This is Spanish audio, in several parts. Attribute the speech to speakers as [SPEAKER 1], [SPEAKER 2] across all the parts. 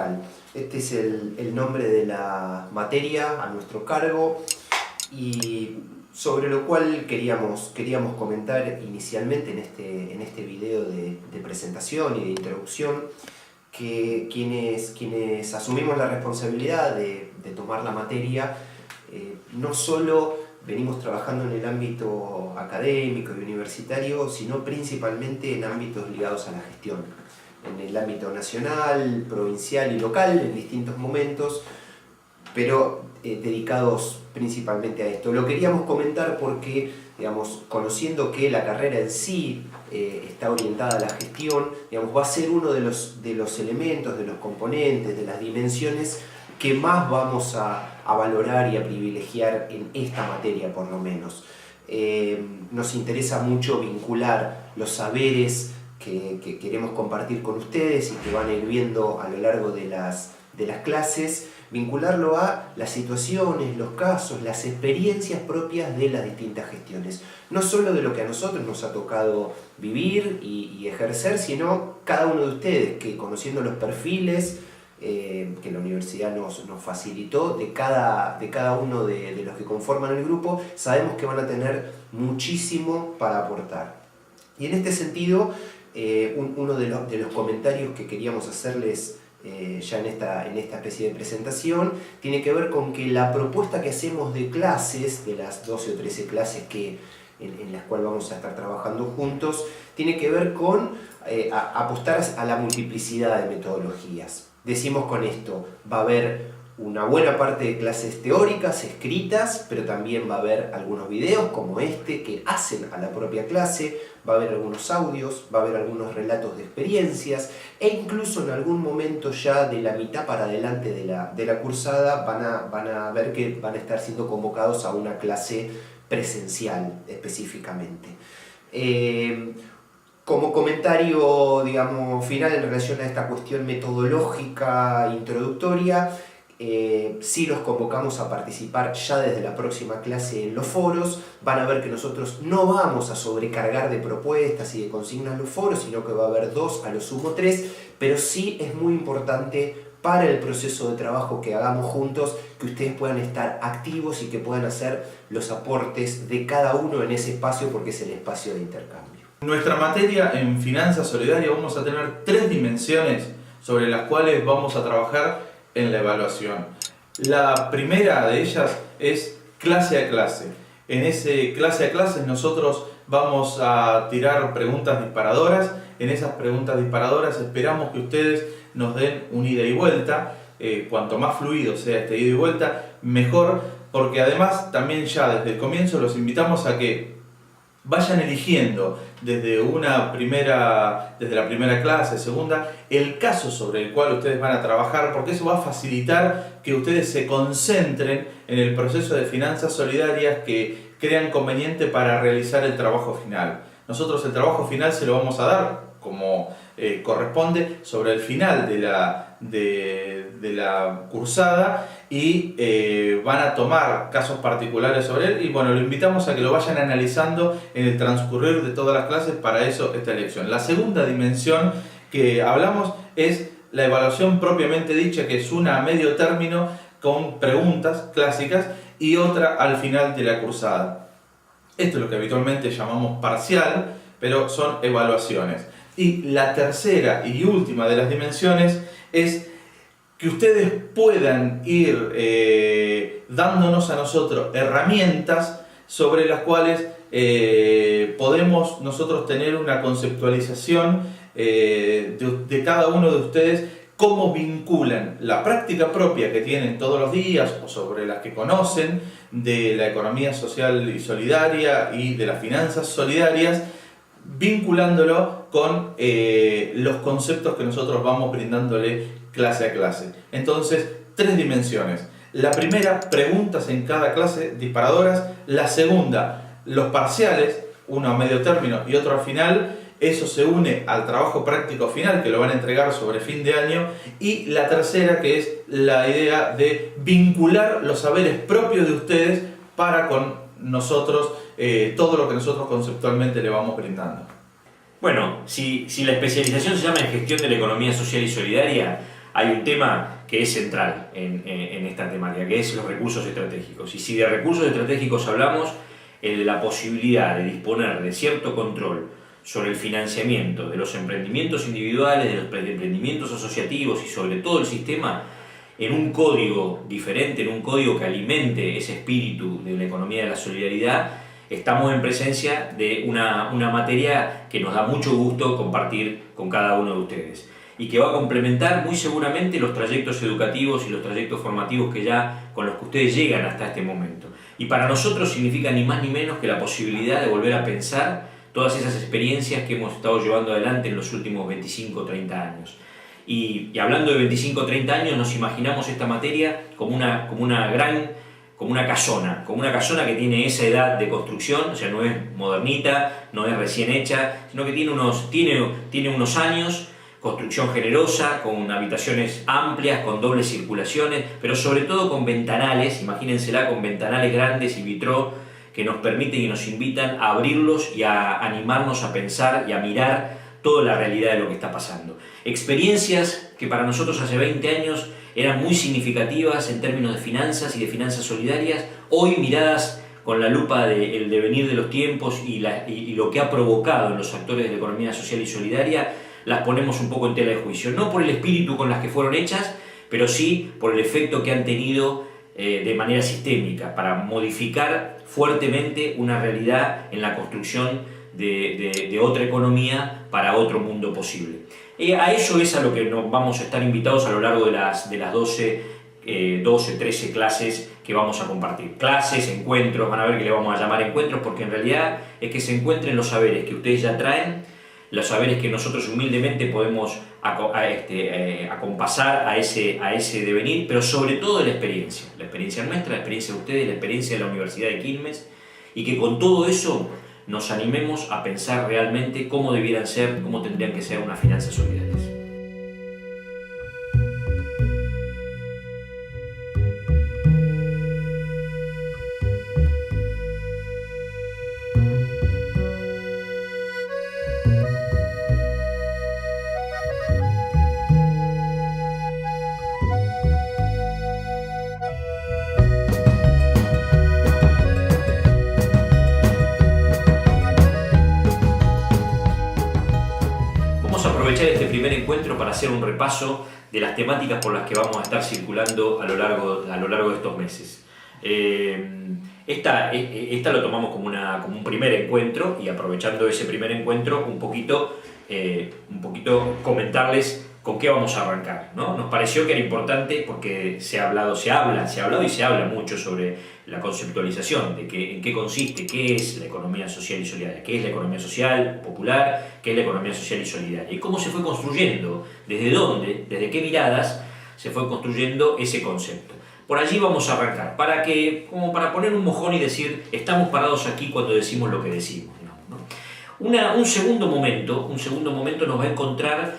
[SPEAKER 1] digital. Este es el nombre de la materia a nuestro cargo y sobre lo cual queríamos comentar inicialmente en este video de presentación y de introducción, que quienes asumimos la responsabilidad de tomar la materia, no solo venimos trabajando en el ámbito académico y universitario, sino principalmente en ámbitos ligados a la gestión, en el ámbito nacional, provincial y local, en distintos momentos, pero dedicados principalmente a esto. Lo queríamos comentar porque, digamos, conociendo que la carrera en sí está orientada a la gestión, digamos, va a ser uno de los elementos, de los componentes, de las dimensiones que más vamos a valorar y a privilegiar en esta materia, por lo menos. Nos interesa mucho vincular los saberes que queremos compartir con ustedes y que van a ir viendo a lo largo de las clases, vincularlo a las situaciones, los casos, las experiencias propias de las distintas gestiones. No solo de lo que a nosotros nos ha tocado vivir y ejercer, sino cada uno de ustedes que, conociendo los perfiles que la universidad nos facilitó de cada uno de los que conforman el grupo, sabemos que van a tener muchísimo para aportar. Y en este sentido, uno de los comentarios que queríamos hacerles ya en esta especie de presentación tiene que ver con que la propuesta que hacemos de clases, de las 12 o 13 clases en las cuales vamos a estar trabajando juntos, tiene que ver con apostar a la multiplicidad de metodologías. Decimos con esto, va a haber una buena parte de clases teóricas, escritas, pero también va a haber algunos videos como este que hacen a la propia clase, va a haber algunos audios, va a haber algunos relatos de experiencias e incluso en algún momento ya de la mitad para adelante de la cursada van a ver que van a estar siendo convocados a una clase presencial específicamente. Como comentario, digamos, final en relación a esta cuestión metodológica introductoria, sí los convocamos a participar ya desde la próxima clase en los foros. Van a ver que nosotros no vamos a sobrecargar de propuestas y de consignas los foros, sino que va a haber 2, a lo sumo 3, pero sí es muy importante para el proceso de trabajo que hagamos juntos, que ustedes puedan estar activos y que puedan hacer los aportes de cada uno en ese espacio, porque es el espacio de intercambio.
[SPEAKER 2] Nuestra materia en Finanza Solidaria vamos a tener 3 dimensiones sobre las cuales vamos a trabajar en la evaluación. La primera de ellas es clase a clase. En ese clase a clase nosotros vamos a tirar preguntas disparadoras. En esas preguntas disparadoras esperamos que ustedes nos den un ida y vuelta. Cuanto más fluido sea este ida y vuelta, mejor, porque además también ya desde el comienzo los invitamos a que vayan eligiendo desde la primera clase, segunda, el caso sobre el cual ustedes van a trabajar, porque eso va a facilitar que ustedes se concentren en el proceso de finanzas solidarias que crean conveniente para realizar el trabajo final. Nosotros el trabajo final se lo vamos a dar, como corresponde, sobre el final de la cursada y van a tomar casos particulares sobre él y bueno, lo invitamos a que lo vayan analizando en el transcurrir de todas las clases. Para eso esta lección. La segunda dimensión que hablamos es la evaluación propiamente dicha, que es una a medio término con preguntas clásicas y otra al final de la cursada. Esto es lo que habitualmente llamamos parcial, pero son evaluaciones. Y la tercera y última de las dimensiones es que ustedes puedan ir dándonos a nosotros herramientas sobre las cuales podemos nosotros tener una conceptualización de cada uno de ustedes, cómo vinculan la práctica propia que tienen todos los días o sobre las que conocen de la economía social y solidaria y de las finanzas solidarias, vinculándolo con los conceptos que nosotros vamos brindándole clase a clase. Entonces, 3 dimensiones. La primera, preguntas en cada clase disparadoras. La segunda, los parciales, uno a medio término y otro al final. Eso se une al trabajo práctico final que lo van a entregar sobre fin de año. Y la tercera, que es la idea de vincular los saberes propios de ustedes para con nosotros, todo lo que nosotros conceptualmente le vamos brindando.
[SPEAKER 3] Bueno, si la especialización se llama en gestión de la economía social y solidaria, hay un tema que es central en esta temática, que es los recursos estratégicos. Y si de recursos estratégicos hablamos, el de la posibilidad de disponer de cierto control sobre el financiamiento de los emprendimientos individuales, de los emprendimientos asociativos y sobre todo el sistema, en un código diferente, en un código que alimente ese espíritu de la economía de la solidaridad, estamos en presencia de una materia que nos da mucho gusto compartir con cada uno de ustedes y que va a complementar muy seguramente los trayectos educativos y los trayectos formativos con los que ustedes llegan hasta este momento. Y para nosotros significa ni más ni menos que la posibilidad de volver a pensar todas esas experiencias que hemos estado llevando adelante en los últimos 25 o 30 años. Y hablando de 25 o 30 años, nos imaginamos esta materia como una casona que tiene esa edad de construcción, o sea, no es modernita, no es recién hecha, sino que tiene unos años, construcción generosa, con habitaciones amplias, con dobles circulaciones, pero sobre todo con ventanales, imagínensela, con ventanales grandes y vitró que nos permiten y nos invitan a abrirlos y a animarnos a pensar y a mirar toda la realidad de lo que está pasando. Experiencias que para nosotros hace 20 años eran muy significativas en términos de finanzas y de finanzas solidarias, hoy miradas con la lupa del devenir de los tiempos y lo que ha provocado en los actores de la economía social y solidaria, las ponemos un poco en tela de juicio, no por el espíritu con las que fueron hechas, pero sí por el efecto que han tenido de manera sistémica para modificar fuertemente una realidad en la construcción de otra economía para otro mundo posible. A eso es a lo que nos vamos a estar invitados a lo largo de las 12, 13 clases que vamos a compartir. Clases, encuentros, van a ver que le vamos a llamar encuentros porque en realidad es que se encuentren los saberes que ustedes ya traen, los saberes que nosotros humildemente podemos acompasar a ese devenir, pero sobre todo la experiencia nuestra, la experiencia de ustedes, la experiencia de la Universidad de Quilmes, y que con todo eso nos animemos a pensar realmente cómo tendrían que ser unas finanzas solidarias. Aprovechar este primer encuentro para hacer un repaso de las temáticas por las que vamos a estar circulando a lo largo de estos meses. Esta lo tomamos como un primer encuentro y aprovechando ese primer encuentro un poquito comentarles con qué vamos a arrancar, ¿no? Nos pareció que era importante porque se ha hablado y se habla mucho sobre la conceptualización de en qué consiste, qué es la economía social y solidaria, qué es la economía social popular, qué es la economía social y solidaria, y cómo se fue construyendo, desde dónde, desde qué miradas se fue construyendo ese concepto. Por allí vamos a arrancar, como para poner un mojón y decir, estamos parados aquí cuando decimos lo que decimos, ¿no? Un segundo momento nos va a encontrar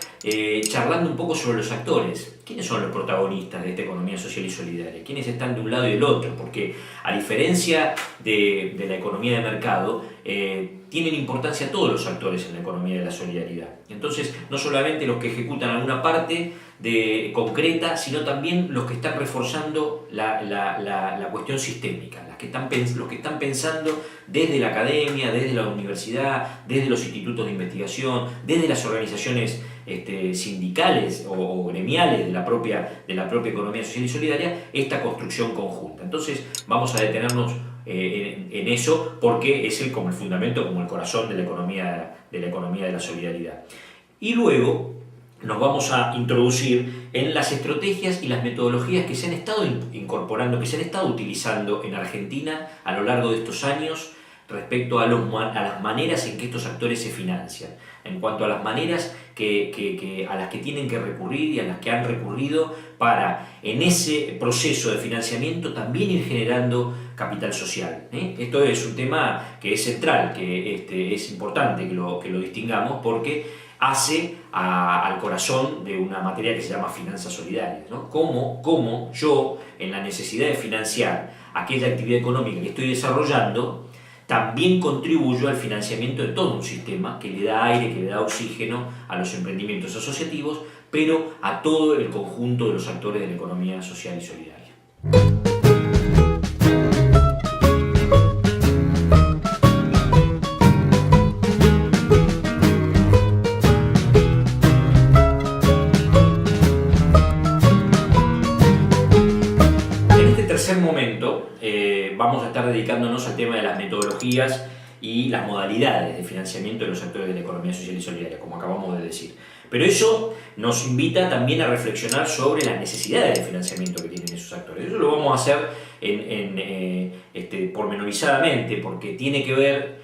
[SPEAKER 3] charlando un poco sobre los actores. ¿Quiénes son los protagonistas de esta economía social y solidaria? ¿Quiénes están de un lado y del otro? Porque a diferencia de la economía de mercado, tienen importancia todos los actores en la economía de la solidaridad. Entonces, no solamente los que ejecutan alguna parte concreta, sino también los que están reforzando la cuestión sistémica, los que están pensando desde la academia, desde la universidad, desde los institutos de investigación, desde las organizaciones sindicales o gremiales de la propia economía social y solidaria, esta construcción conjunta. Entonces vamos a detenernos en eso porque es como el fundamento, como el corazón de la economía de la solidaridad. Y luego nos vamos a introducir en las estrategias y las metodologías que se han estado incorporando, que se han estado utilizando en Argentina a lo largo de estos años respecto a las maneras en que estos actores se financian, en cuanto a las maneras a las que tienen que recurrir y a las que han recurrido para, en ese proceso de financiamiento, también ir generando capital social. Esto es un tema que es central, que es importante que lo distingamos porque hace al corazón de una materia que se llama finanzas solidarias, ¿no? Cómo yo, en la necesidad de financiar aquella actividad económica que estoy desarrollando, también contribuyo al financiamiento de todo un sistema que le da aire, que le da oxígeno a los emprendimientos asociativos pero a todo el conjunto de los actores de la economía social y solidaria. Momento vamos a estar dedicándonos al tema de las metodologías y las modalidades de financiamiento de los actores de la economía social y solidaria, como acabamos de decir. Pero eso nos invita también a reflexionar sobre las necesidades de financiamiento que tienen esos actores. Eso lo vamos a hacer pormenorizadamente, porque tiene que ver,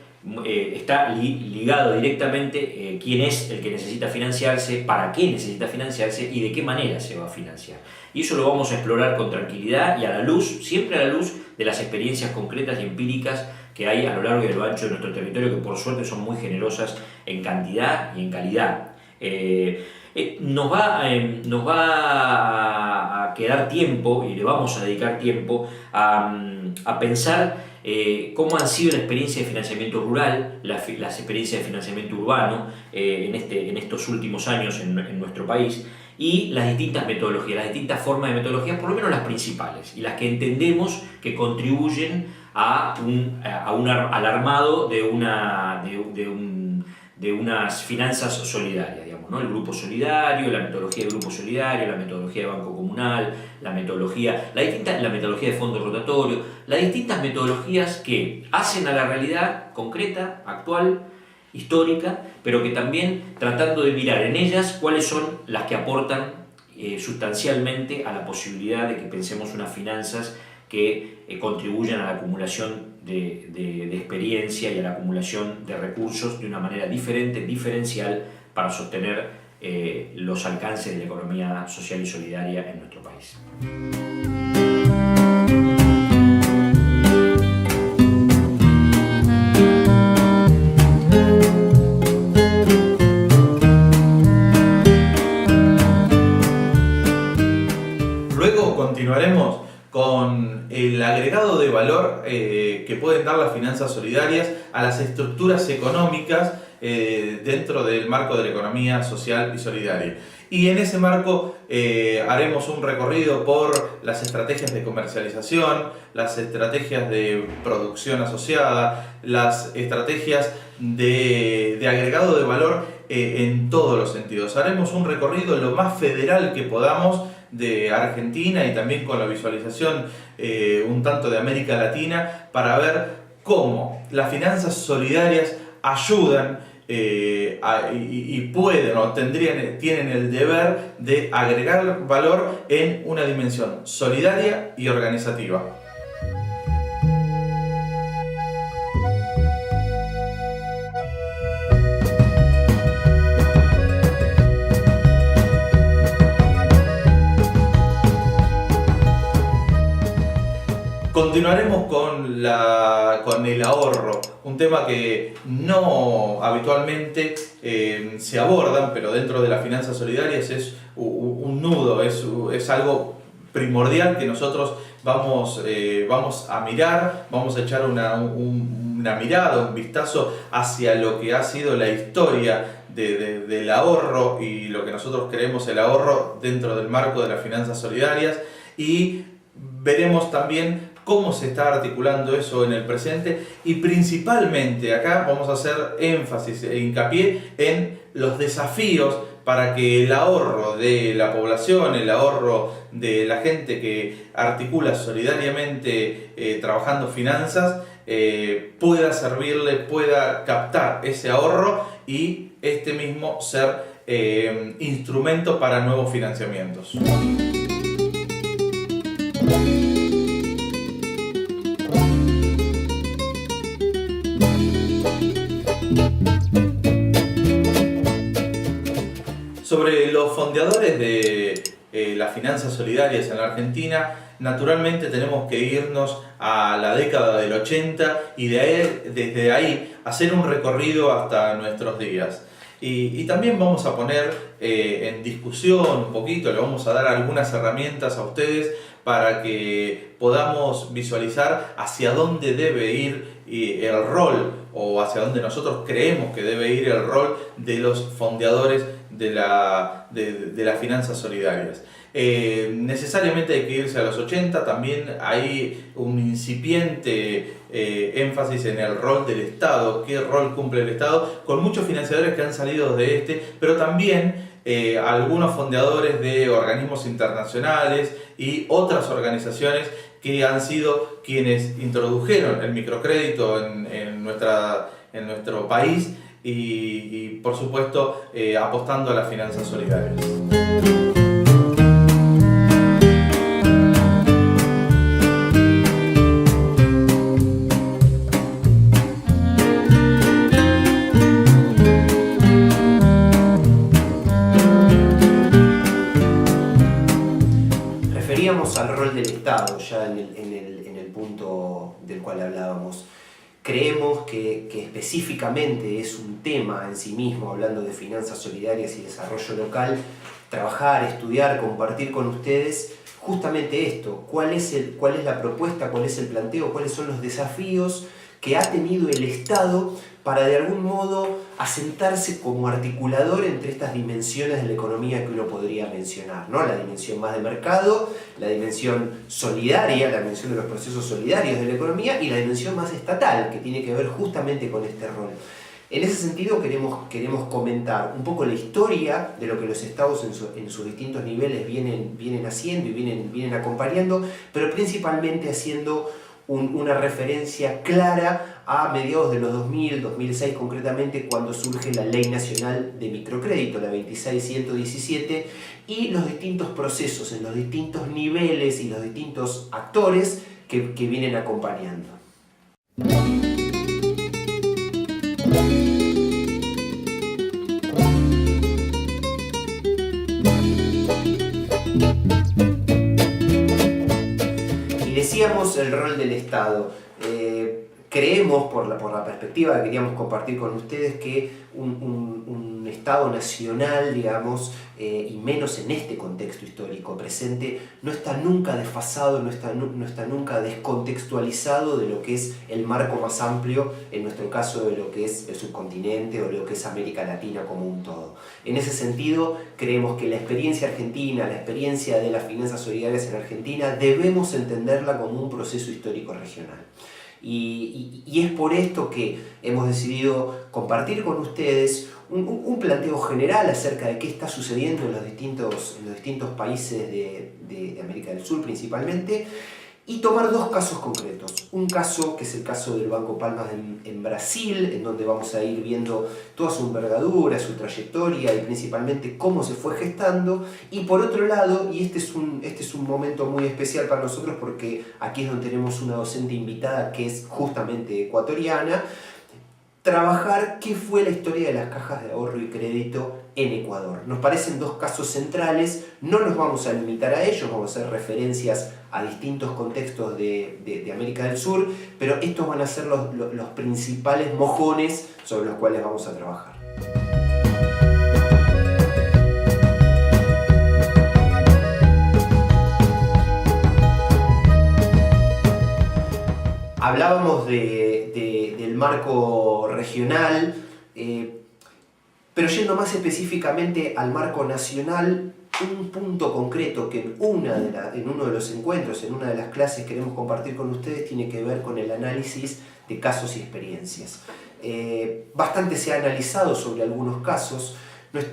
[SPEAKER 3] está ligado directamente quién es el que necesita financiarse, para qué necesita financiarse y de qué manera se va a financiar. Y eso lo vamos a explorar con tranquilidad y a la luz, siempre a la luz de las experiencias concretas y empíricas que hay a lo largo y a lo ancho de nuestro territorio, que por suerte son muy generosas en cantidad y en calidad. Nos va a quedar tiempo, y le vamos a dedicar tiempo a pensar cómo han sido la experiencia de financiamiento rural, las experiencias de financiamiento urbano en estos últimos años en nuestro país, y las distintas metodologías, las distintas formas de metodologías, por lo menos las principales, y las que entendemos que contribuyen al armado de unas finanzas solidarias, digamos, ¿no? El grupo solidario, la metodología del grupo solidario, la metodología de banco comunal, la metodología de fondo rotatorio, las distintas metodologías que hacen a la realidad concreta, actual, histórica, pero que también tratando de mirar en ellas cuáles son las que aportan sustancialmente a la posibilidad de que pensemos unas finanzas que contribuyan a la acumulación de experiencia y a la acumulación de recursos de una manera diferente, diferencial, para sostener los alcances de la economía social y solidaria en nuestro país.
[SPEAKER 2] Luego continuaremos con el agregado de valor que pueden dar las finanzas solidarias a las estructuras económicas dentro del marco de la economía social y solidaria. Y en ese marco haremos un recorrido por las estrategias de comercialización, las estrategias de producción asociada, las estrategias de agregado de valor en todos los sentidos. Haremos un recorrido lo más federal que podamos de Argentina y también con la visualización un tanto de América Latina, para ver cómo las finanzas solidarias ayudan y pueden o tienen el deber de agregar valor en una dimensión solidaria y organizativa. Continuaremos con el ahorro, un tema que no habitualmente se abordan, pero dentro de las finanzas solidarias es un nudo, es algo primordial que nosotros vamos a mirar, vamos a echar una mirada, un vistazo hacia lo que ha sido la historia del ahorro y lo que nosotros creemos el ahorro dentro del marco de las finanzas solidarias, y veremos también cómo se está articulando eso en el presente, y principalmente acá vamos a hacer énfasis e hincapié en los desafíos para que el ahorro de la población, el ahorro de la gente que articula solidariamente trabajando finanzas, pueda servirle, pueda captar ese ahorro y este mismo ser instrumento para nuevos financiamientos. Sobre los fondeadores de las finanzas solidarias en la Argentina, naturalmente tenemos que irnos a la década del 80 y desde ahí hacer un recorrido hasta nuestros días. Y también vamos a poner en discusión un poquito, le vamos a dar algunas herramientas a ustedes para que podamos visualizar hacia dónde debe ir el rol, o hacia dónde nosotros creemos que debe ir el rol de los fondeadores de las finanzas solidarias. Necesariamente hay que irse a los 80, también hay un incipiente énfasis en el rol del Estado, qué rol cumple el Estado, con muchos financiadores que han salido de pero también algunos fondeadores de organismos internacionales y otras organizaciones que han sido quienes introdujeron el microcrédito en nuestro país y por supuesto apostando a las finanzas solidarias.
[SPEAKER 1] Al rol del Estado, ya en el punto del cual hablábamos. Creemos que específicamente es un tema en sí mismo, hablando de finanzas solidarias y desarrollo local, trabajar, estudiar, compartir con ustedes justamente esto, cuál es la propuesta, cuál es el planteo, cuáles son los desafíos que ha tenido el Estado para de algún modo asentarse como articulador entre estas dimensiones de la economía que uno podría mencionar, ¿no? La dimensión más de mercado, la dimensión solidaria, la dimensión de los procesos solidarios de la economía y la dimensión más estatal, que tiene que ver justamente con este rol. En ese sentido queremos comentar un poco la historia de lo que los estados en sus distintos niveles vienen haciendo y vienen acompañando, pero principalmente haciendo una referencia clara a mediados de los 2000, 2006 concretamente, cuando surge la Ley Nacional de Microcrédito, la 26117, y los distintos procesos en los distintos niveles y los distintos actores que vienen acompañando. Decíamos el rol del Estado. Creemos, por la perspectiva que queríamos compartir con ustedes, que un Estado nacional, digamos, y menos en este contexto histórico presente, no está nunca desfasado, no está nunca descontextualizado de lo que es el marco más amplio, en nuestro caso de lo que es el subcontinente o lo que es América Latina como un todo. En ese sentido, creemos que la experiencia argentina, la experiencia de las finanzas solidarias en Argentina, debemos entenderla como un proceso histórico regional. Y es por esto que hemos decidido compartir con ustedes un planteo general acerca de qué está sucediendo en los distintos países de América del Sur principalmente, y tomar dos casos concretos. Un caso que es el caso del Banco Palmas en Brasil, en donde vamos a ir viendo toda su envergadura, su trayectoria y principalmente cómo se fue gestando. Y por otro lado, y este es un momento muy especial para nosotros porque aquí es donde tenemos una docente invitada que es justamente ecuatoriana, trabajar qué fue la historia de las cajas de ahorro y crédito en Ecuador. Nos parecen dos casos centrales, no nos vamos a limitar a ellos, vamos a hacer referencias a distintos contextos de América del Sur, pero estos van a ser los principales mojones sobre los cuales vamos a trabajar. Hablábamos del marco regional, pero yendo más específicamente al marco nacional, un punto concreto que en uno de los encuentros, en una de las clases queremos compartir con ustedes, tiene que ver con el análisis de casos y experiencias. Bastante se ha analizado sobre algunos casos.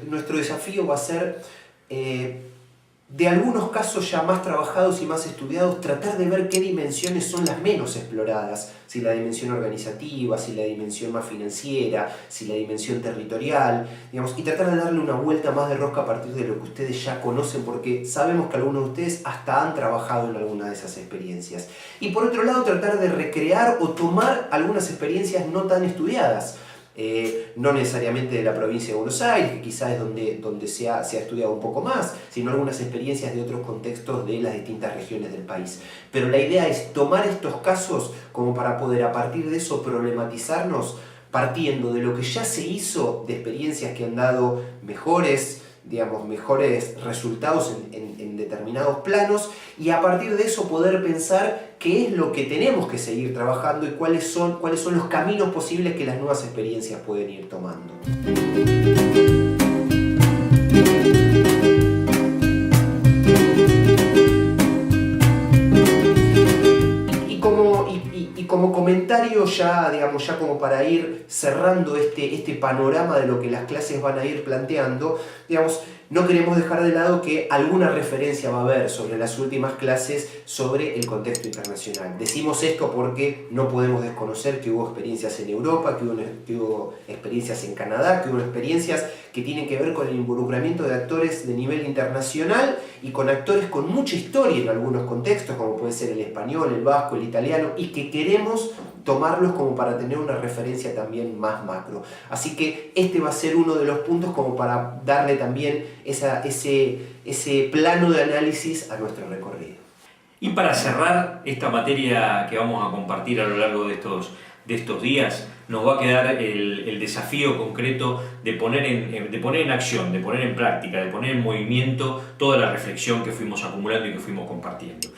[SPEAKER 1] Nuestro desafío va a ser, de algunos casos ya más trabajados y más estudiados, tratar de ver qué dimensiones son las menos exploradas, si la dimensión organizativa, si la dimensión más financiera, si la dimensión territorial, digamos, y tratar de darle una vuelta más de rosca a partir de lo que ustedes ya conocen, porque sabemos que algunos de ustedes hasta han trabajado en alguna de esas experiencias. Y por otro lado, tratar de recrear o tomar algunas experiencias no tan estudiadas. No necesariamente de la provincia de Buenos Aires, que quizás es donde se ha estudiado un poco más, sino algunas experiencias de otros contextos de las distintas regiones del país. Pero la idea es tomar estos casos como para poder a partir de eso problematizarnos, partiendo de lo que ya se hizo, de experiencias que han dado mejores resultados en determinados planos, y a partir de eso poder pensar qué es lo que tenemos que seguir trabajando y cuáles son los caminos posibles que las nuevas experiencias pueden ir tomando. comentario ya, digamos, ya como para ir cerrando este panorama de lo que las clases van a ir planteando, digamos, no queremos dejar de lado que alguna referencia va a haber sobre las últimas clases sobre el contexto internacional. Decimos esto porque no podemos desconocer que hubo experiencias en Europa, que hubo experiencias en Canadá, que hubo experiencias que tienen que ver con el involucramiento de actores de nivel internacional y con actores con mucha historia en algunos contextos, como puede ser el español, el vasco, el italiano, y que queremos tomarlos como para tener una referencia también más macro. Así que este va a ser uno de los puntos como para darle también ese plano de análisis a nuestro recorrido.
[SPEAKER 3] Y para cerrar esta materia que vamos a compartir a lo largo de estos días, nos va a quedar el desafío concreto de poner en acción, de poner en práctica, de poner en movimiento toda la reflexión que fuimos acumulando y que fuimos compartiendo.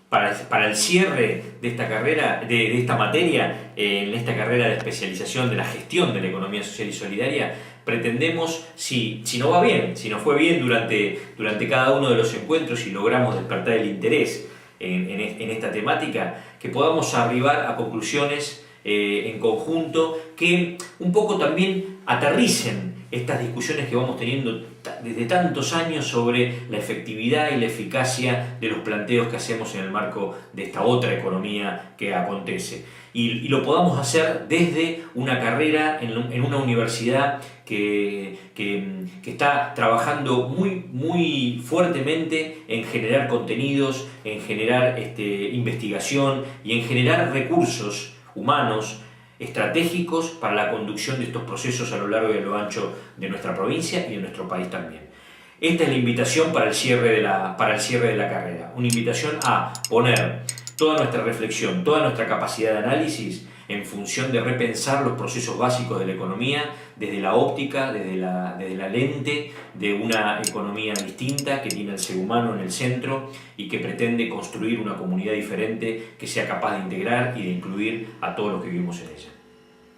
[SPEAKER 3] Para el cierre de esta carrera, de esta materia, en esta carrera de especialización de la gestión de la economía social y solidaria, pretendemos, si nos va bien, si nos fue bien durante cada uno de los encuentros y logramos despertar el interés en esta temática, que podamos arribar a conclusiones en conjunto que un poco también aterricen estas discusiones que vamos teniendo desde tantos años sobre la efectividad y la eficacia de los planteos que hacemos en el marco de esta otra economía que acontece. Y lo podamos hacer desde una carrera en una universidad que está trabajando muy fuertemente en generar contenidos, en generar investigación y en generar recursos humanos estratégicos para la conducción de estos procesos a lo largo y a lo ancho de nuestra provincia y de nuestro país también. Esta es la invitación para el cierre de la carrera, una invitación a poner toda nuestra reflexión, toda nuestra capacidad de análisis en función de repensar los procesos básicos de la economía desde la óptica, desde la lente de una economía distinta que tiene al ser humano en el centro y que pretende construir una comunidad diferente que sea capaz de integrar y de incluir a todos los que vivimos en ella.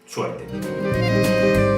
[SPEAKER 3] Suerte.